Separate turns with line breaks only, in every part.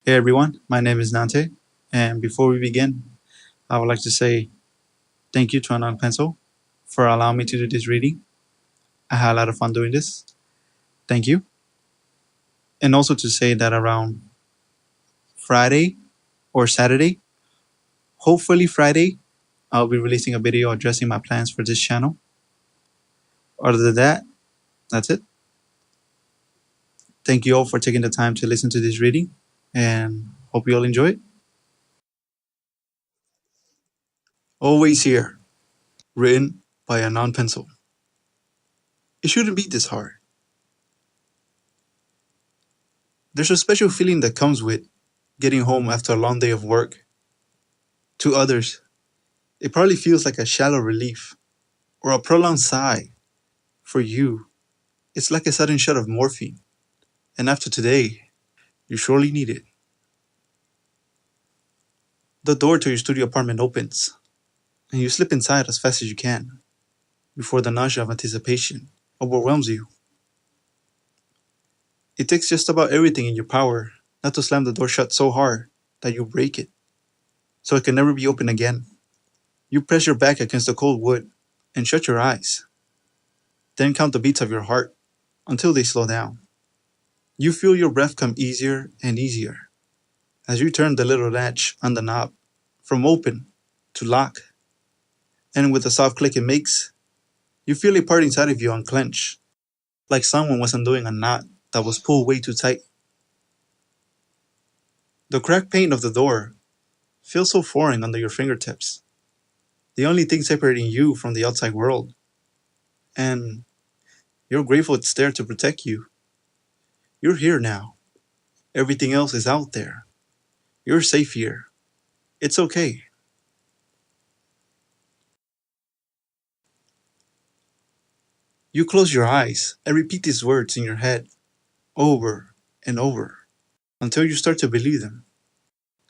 Hey everyone, my name is Nante, and before we begin, I would like to say thank you to Anon Pencil for allowing me to do this reading. I had a lot of fun doing this. Thank you. And also to say that around Friday or Saturday, hopefully Friday, I'll be releasing a video addressing my plans for this channel. Other than that, that's it. Thank you all for taking the time to listen to this reading, and hope you all enjoy it. Always Here, written by Anon Pencil. It shouldn't be this hard. There's a special feeling that comes with getting home after a long day of work. To others, it probably feels like a shallow relief or a prolonged sigh. For you, it's like a sudden shot of morphine. And after today, you surely need it. The door to your studio apartment opens, and you slip inside as fast as you can before the nausea of anticipation overwhelms you. It takes just about everything in your power not to slam the door shut so hard that you break it, so it can never be opened again. You press your back against the cold wood and shut your eyes. Then count the beats of your heart until they slow down. You feel your breath come easier and easier as you turn the little latch on the knob from open to lock. And with the soft click it makes, you feel a part inside of you unclench, like someone was undoing a knot that was pulled way too tight. The cracked paint of the door feels so foreign under your fingertips, the only thing separating you from the outside world. And you're grateful it's there to protect you. You're here now. Everything else is out there. You're safe here. It's okay. You close your eyes and repeat these words in your head over and over until you start to believe them.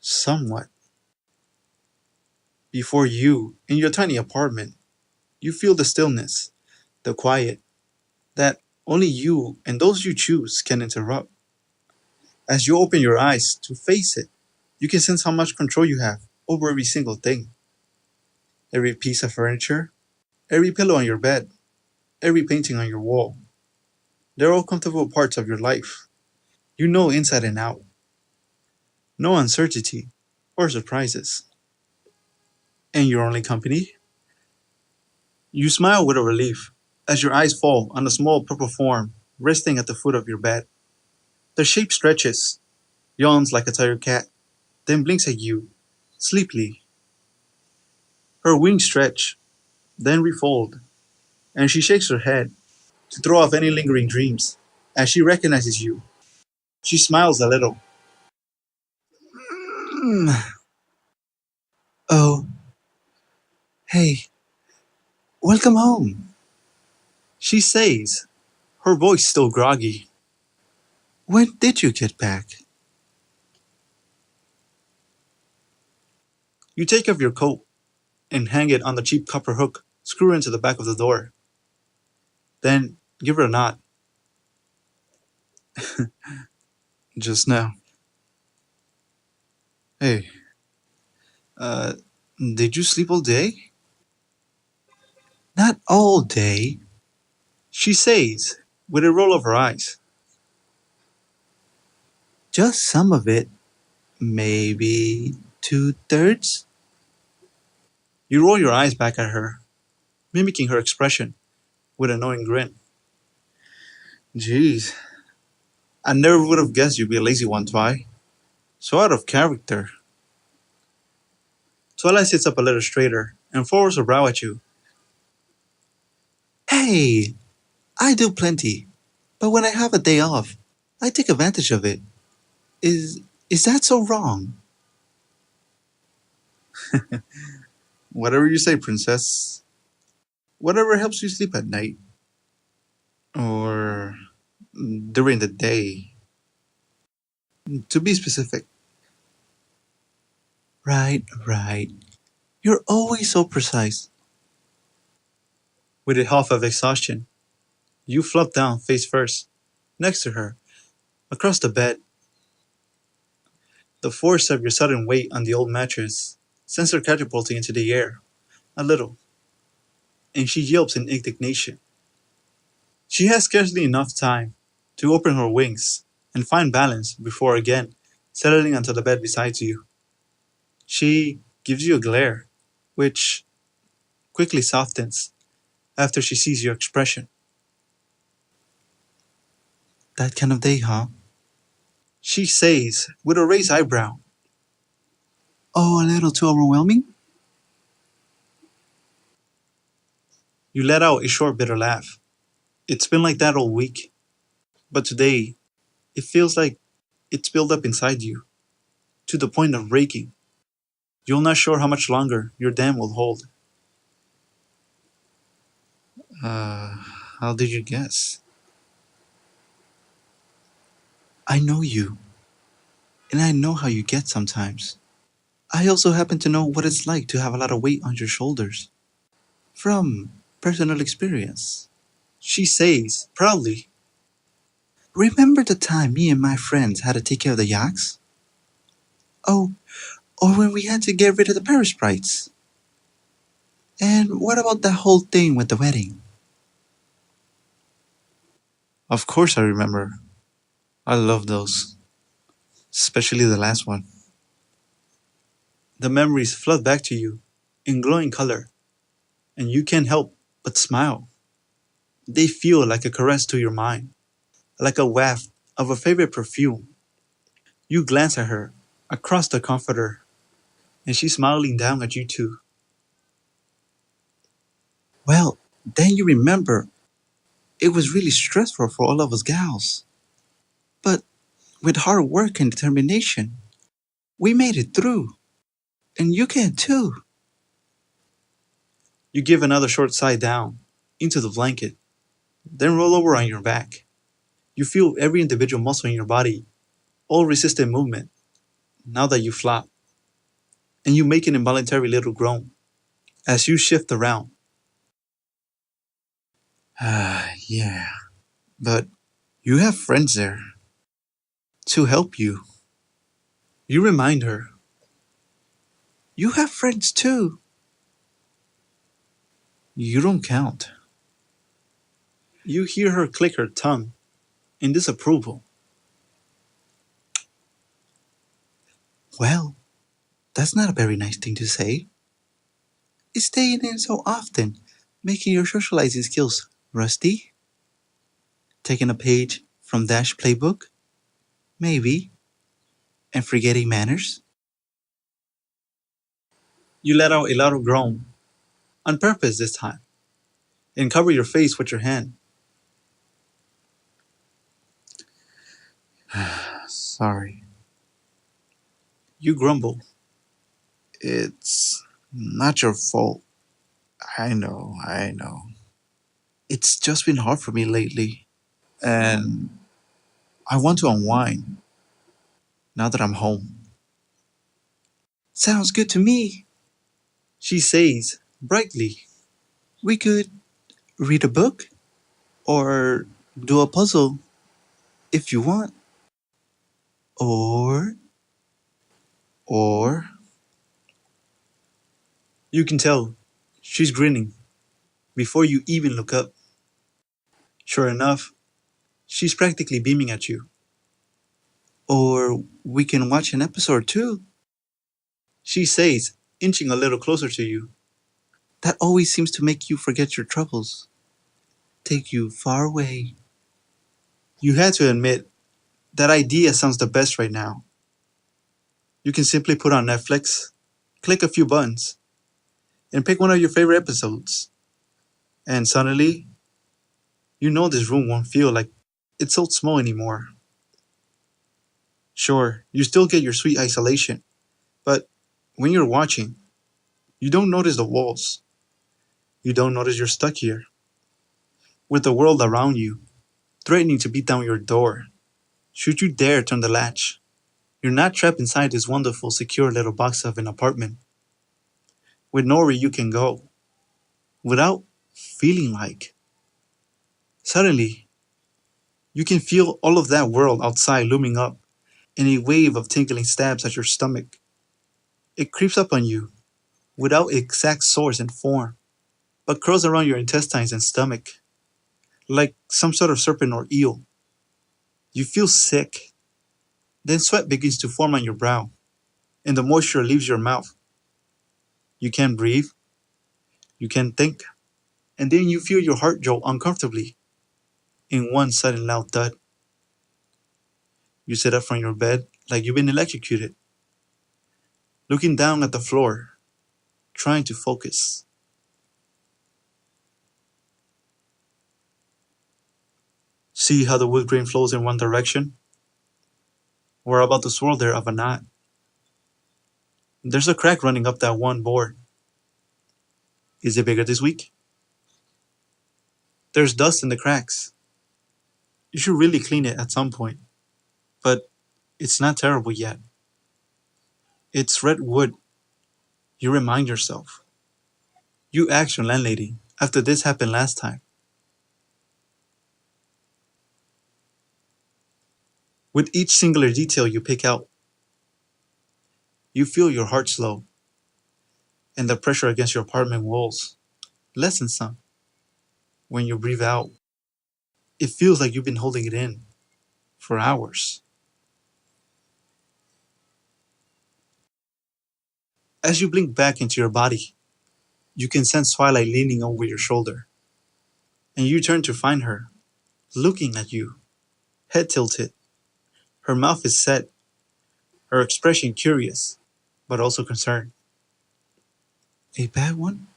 Somewhat. Before you, in your tiny apartment, you feel the stillness, the quiet, that only you and those you choose can interrupt. As you open your eyes to face it, you can sense how much control you have over every single thing. Every piece of furniture, every pillow on your bed, every painting on your wall. They're all comfortable parts of your life. You know inside and out. No uncertainty or surprises. And your only company? You smile with a relief as your eyes fall on a small purple form resting at the foot of your bed. The shape stretches, yawns like a tired cat, then blinks at you, sleepily. Her wings stretch, then refold, and she shakes her head to throw off any lingering dreams as she recognizes you. She smiles a little. Mm. Oh, hey, welcome home, she says, her voice still groggy. When did you get back? You take off your coat and hang it on the cheap copper hook screwed into the back of the door. Then give her a nod. Just now. Hey, uh, did you sleep all day? Not all day, she says, with a roll of her eyes. Just some of it. Maybe 2/3? You roll your eyes back at her, mimicking her expression with a knowing grin. Jeez, I never would have guessed you'd be a lazy one, Twi. So out of character. Twilight sits up a little straighter and furrows her brow at you. Hey, I do plenty, but when I have a day off, I take advantage of it. Is is that so wrong? Whatever you say, princess. Whatever helps you sleep at night. Or during the day. To be specific. Right, right. You're always so precise. With a huff of exhaustion, you flop down face first, next to her, across the bed. The force of your sudden weight on the old mattress sends her catapulting into the air, a little, and she yelps in indignation. She has scarcely enough time to open her wings and find balance before again settling onto the bed beside you. She gives you a glare, which quickly softens after she sees your expression. That kind of day, huh? She says with a raised eyebrow. Oh, a little too overwhelming? You let out a short, bitter laugh. It's been like that all week, but today it feels like it's built up inside you, to the point of breaking. You're not sure how much longer your dam will hold. Uh, how did you guess? I know you, and I know how you get sometimes. I also happen to know what it's like to have a lot of weight on your shoulders. From personal experience. She says, proudly, remember the time me and my friends had to take care of the yaks? Oh, or when we had to get rid of the Paris sprites? And what about that whole thing with the wedding? Of course I remember. I love those. Especially the last one. The memories flood back to you in glowing color, and you can't help but smile. They feel like a caress to your mind, like a waft of a favorite perfume. You glance at her across the comforter, and she's smiling down at you too. Well, then you remember it was really stressful for all of us gals. But with hard work and determination, we made it through. And you can too. You give another short sigh down into the blanket, then roll over on your back. You feel every individual muscle in your body, all resistant movement, now that you flop. And you make an involuntary little groan as you shift around. Yeah, but you have friends there to help you. You remind her. You have friends too. You don't count. You hear her click her tongue in disapproval. Well, that's not a very nice thing to say. Is staying in so often making your socializing skills rusty? Taking a page from Dash playbook? Maybe. And forgetting manners? You let out a loud groan, on purpose this time, and cover your face with your hand. Sorry. You grumble. It's not your fault. I know. It's just been hard for me lately, and I want to unwind now that I'm home. Sounds good to me, she says brightly. We could read a book or do a puzzle if you want. Or, or, you can tell she's grinning before you even look up. Sure enough, she's practically beaming at you. Or we can watch an episode too, she says, inching a little closer to you. That always seems to make you forget your troubles, take you far away. You had to admit, that idea sounds the best right now. You can simply put on Netflix, click a few buttons, and pick one of your favorite episodes. And suddenly, you know this room won't feel like it's so small anymore. Sure, you still get your sweet isolation, but when you're watching, you don't notice the walls. You don't notice you're stuck here, with the world around you, threatening to beat down your door. Should you dare turn the latch, you're not trapped inside this wonderful, secure little box of an apartment, with nowhere you can go, without feeling like. Suddenly, you can feel all of that world outside looming up and a wave of tingling stabs at your stomach. It creeps up on you, without exact source and form, but curls around your intestines and stomach, like some sort of serpent or eel. You feel sick. Then sweat begins to form on your brow, and the moisture leaves your mouth. You can't breathe, you can't think, and then you feel your heart jolt uncomfortably in one sudden loud thud. You sit up from your bed like you've been electrocuted, looking down at the floor, trying to focus. See how the wood grain flows in one direction? We're about to swirl there of a knot. There's a crack running up that one board. Is it bigger this week? There's dust in the cracks. You should really clean it at some point, but it's not terrible yet. It's red wood, you remind yourself. You asked your landlady after this happened last time. With each singular detail you pick out, you feel your heart slow and the pressure against your apartment walls lessens some. When you breathe out, it feels like you've been holding it in for hours. As you blink back into your body, you can sense Twilight leaning over your shoulder, and you turn to find her, looking at you, head tilted. Her mouth is set, her expression curious, but also concerned. A bad one?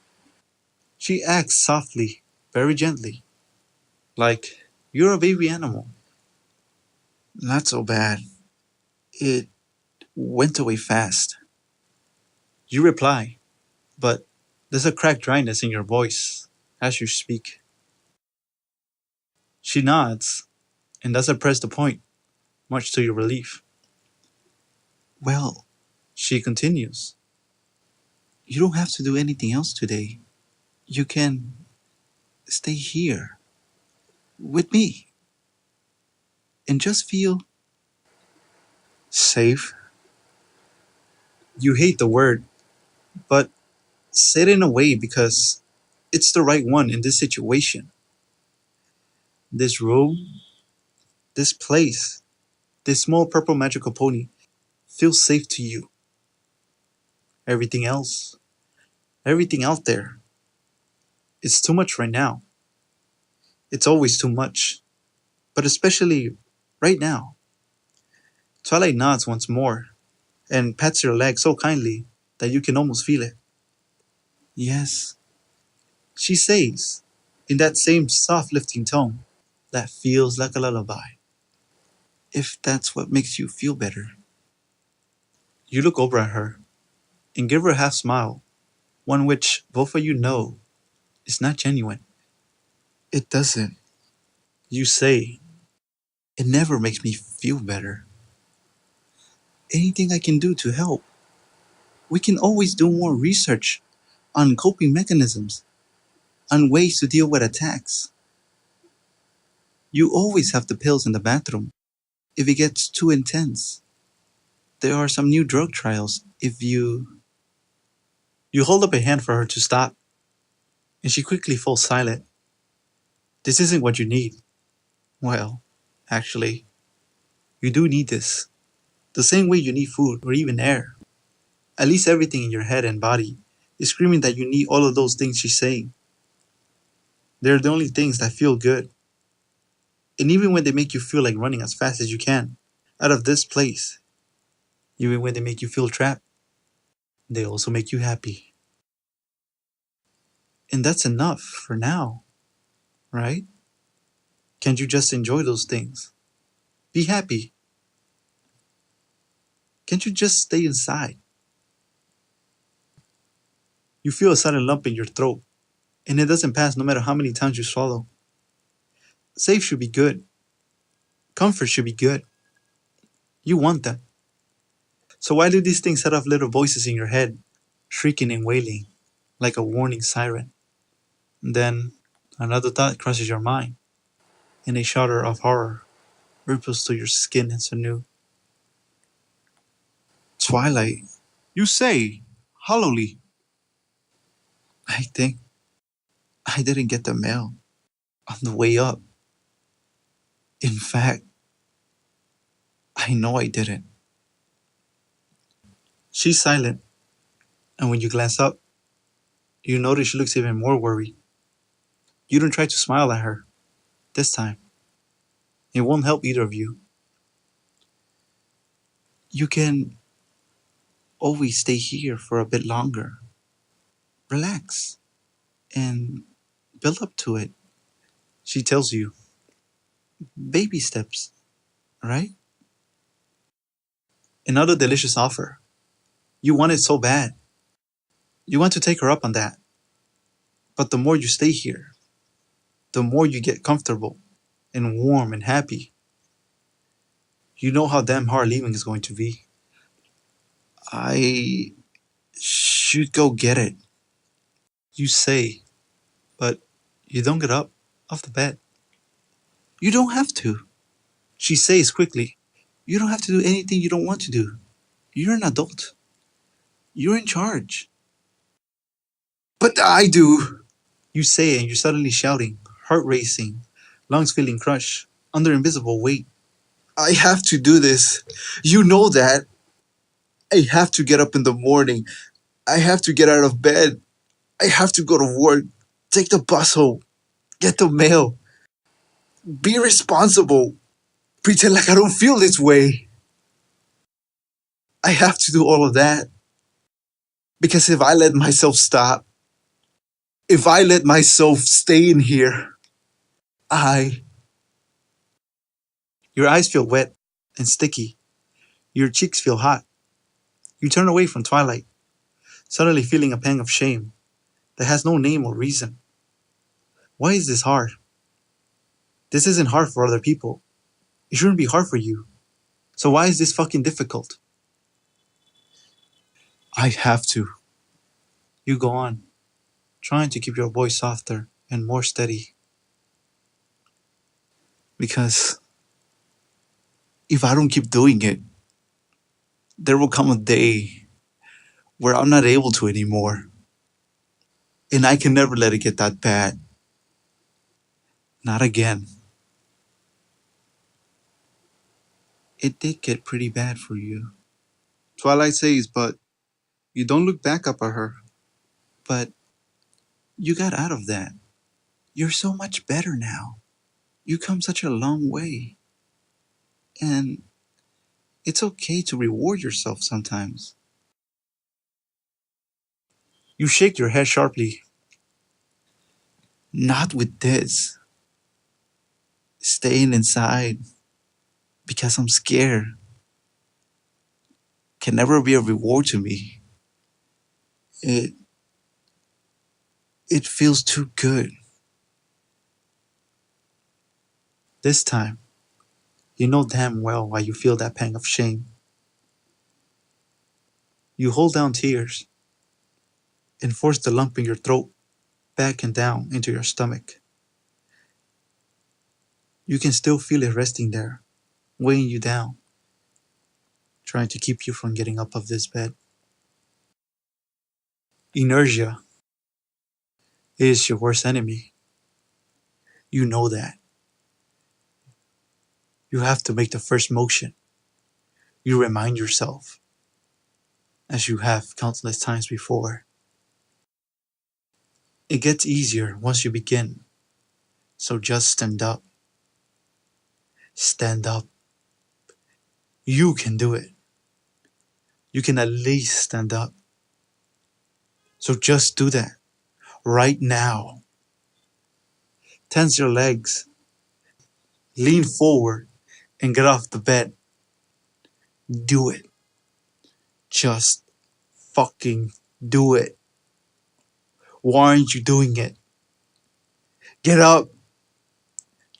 She acts softly, very gently, like you're a baby animal. Not so bad. It went away fast. You reply, but there's a cracked dryness in your voice as you speak. She nods and doesn't press the point, much to your relief. Well, she continues, you don't have to do anything else today. You can stay here with me and just feel safe. You hate the word, but say it in a way because it's the right one in this situation. This room, this place, this small purple magical pony feels safe to you. Everything else, everything out there, it's too much right now. It's always too much, but especially right now. Twilight nods once more and pats your leg so kindly that you can almost feel it. Yes, she says, in that same soft lifting tone that feels like a lullaby. If that's what makes you feel better. You look over at her and give her a half smile, one which both of you know is not genuine. It doesn't. You say, it never makes me feel better. Anything I can do to help. We can always do more research on coping mechanisms, on ways to deal with attacks. You always have the pills in the bathroom if it gets too intense. There are some new drug trials if you. You hold up a hand for her to stop, and she quickly falls silent. This isn't what you need. Well, actually, you do need this. The same way you need food or even air. At least everything in your head and body is screaming that you need all of those things she's saying. They're the only things that feel good. And even when they make you feel like running as fast as you can out of this place, even when they make you feel trapped, they also make you happy. And that's enough for now, right? Can't you just enjoy those things? Be happy. Can't you just stay inside? You feel a sudden lump in your throat, and it doesn't pass no matter how many times you swallow. Safe should be good. Comfort should be good. You want them. So why do these things set off little voices in your head, shrieking and wailing, like a warning siren? Then another thought crosses your mind, and a shudder of horror ripples through your skin as anew. Twilight, you say, hollowly. I think I didn't get the mail on the way up. In fact, I know I didn't. She's silent, and when you glance up, you notice she looks even more worried. You don't try to smile at her. This time, it won't help either of you. You can always stay here for a bit longer. Relax and build up to it. She tells you, baby steps, right? Another delicious offer. You want it so bad. You want to take her up on that. But the more you stay here, the more you get comfortable and warm and happy. You know how damn hard leaving is going to be. I should go get it. You say, but you don't get up off the bed. You don't have to. She says quickly, you don't have to do anything you don't want to do. You're an adult. You're in charge. But I do. You say it and you're suddenly shouting, heart racing, lungs feeling crushed, under invisible weight. I have to do this. You know that. I have to get up in the morning. I have to get out of bed. I have to go to work, take the bus home, get the mail, be responsible, pretend like I don't feel this way. I have to do all of that. Because if I let myself stop, if I let myself stay in here, I. Your eyes feel wet and sticky. Your cheeks feel hot. You turn away from Twilight, suddenly feeling a pang of shame that has no name or reason. Why is this hard? This isn't hard for other people. It shouldn't be hard for you. So why is this fucking difficult? I have to. You go on, trying to keep your voice softer and more steady. Because if I don't keep doing it, there will come a day where I'm not able to anymore. And I can never let it get that bad. Not again. It did get pretty bad for you. Twilight says, but you don't look back up at her. But you got out of that. You're so much better now. You come such a long way. And it's okay to reward yourself sometimes. You shake your head sharply. Not with this. Staying inside because I'm scared can never be a reward to me. It feels too good. This time, you know damn well why you feel that pang of shame. You hold down tears and force the lump in your throat back and down into your stomach. You can still feel it resting there, weighing you down, trying to keep you from getting up of this bed. Inertia is your worst enemy. You know that. You have to make the first motion. You remind yourself, as you have countless times before. It gets easier once you begin, so just stand up. Stand up. You can do it. You can at least stand up. So just do that right now. Tense your legs. Lean forward and get off the bed. Do it. Just fucking do it. Why aren't you doing it? Get up.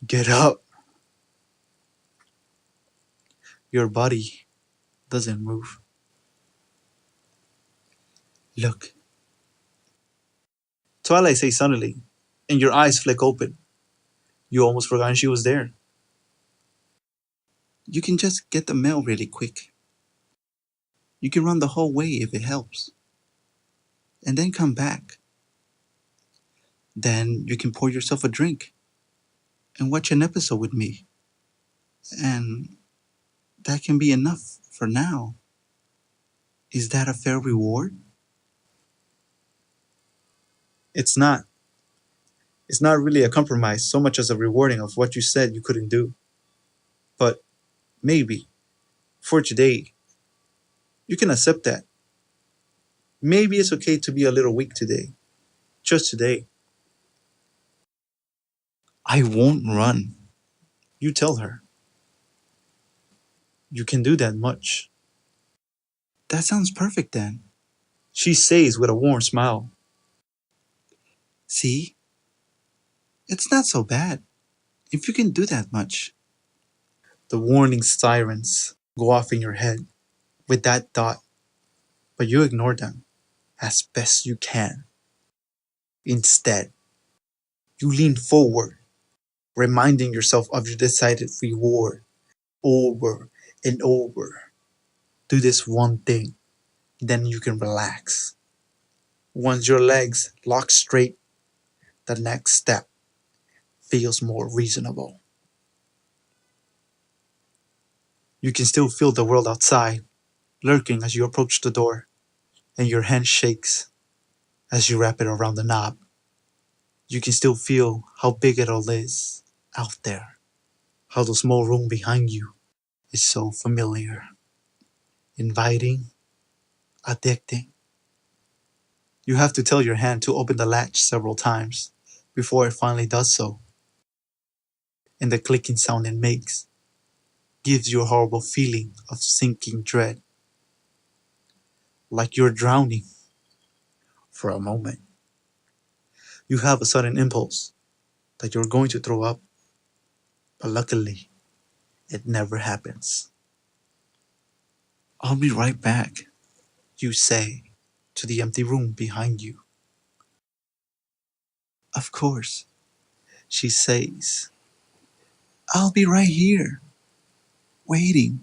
Get up. Your body doesn't move. Look. Twilight says suddenly, and your eyes flick open. You almost forgot she was there. You can just get the mail really quick. You can run the whole way if it helps, and then come back. Then you can pour yourself a drink and watch an episode with me. And that can be enough for now. Is that a fair reward? It's not. It's not really a compromise so much as a rewarding of what you said you couldn't do. But maybe, for today, you can accept that. Maybe it's okay to be a little weak today. Just today. I won't run. You tell her. You can do that much. That sounds perfect then. She says with a warm smile. See? It's not so bad. If you can do that much. The warning sirens go off in your head with that thought, but you ignore them as best you can. Instead, you lean forward, reminding yourself of your decided reward over and over. Do this one thing, then you can relax. Once your legs lock straight, the next step feels more reasonable. You can still feel the world outside, lurking as you approach the door, and your hand shakes as you wrap it around the knob. You can still feel how big it all is out there, how the small room behind you is so familiar, inviting, addicting. You have to tell your hand to open the latch several times before it finally does so, and the clicking sound it makes gives you a horrible feeling of sinking dread, like you're drowning for a moment. You have a sudden impulse that you're going to throw up, but luckily, it never happens. I'll be right back, you say to the empty room behind you. Of course, she says, I'll be right here, waiting.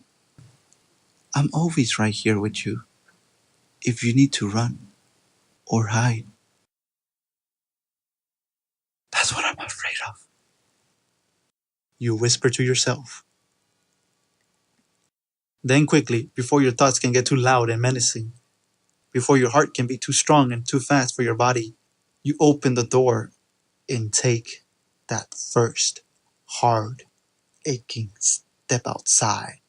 I'm always right here with you if you need to run or hide. That's what I'm afraid of. You whisper to yourself. Then quickly, before your thoughts can get too loud and menacing, before your heart can be too strong and too fast for your body, you open the door and take that first hard, aching step outside.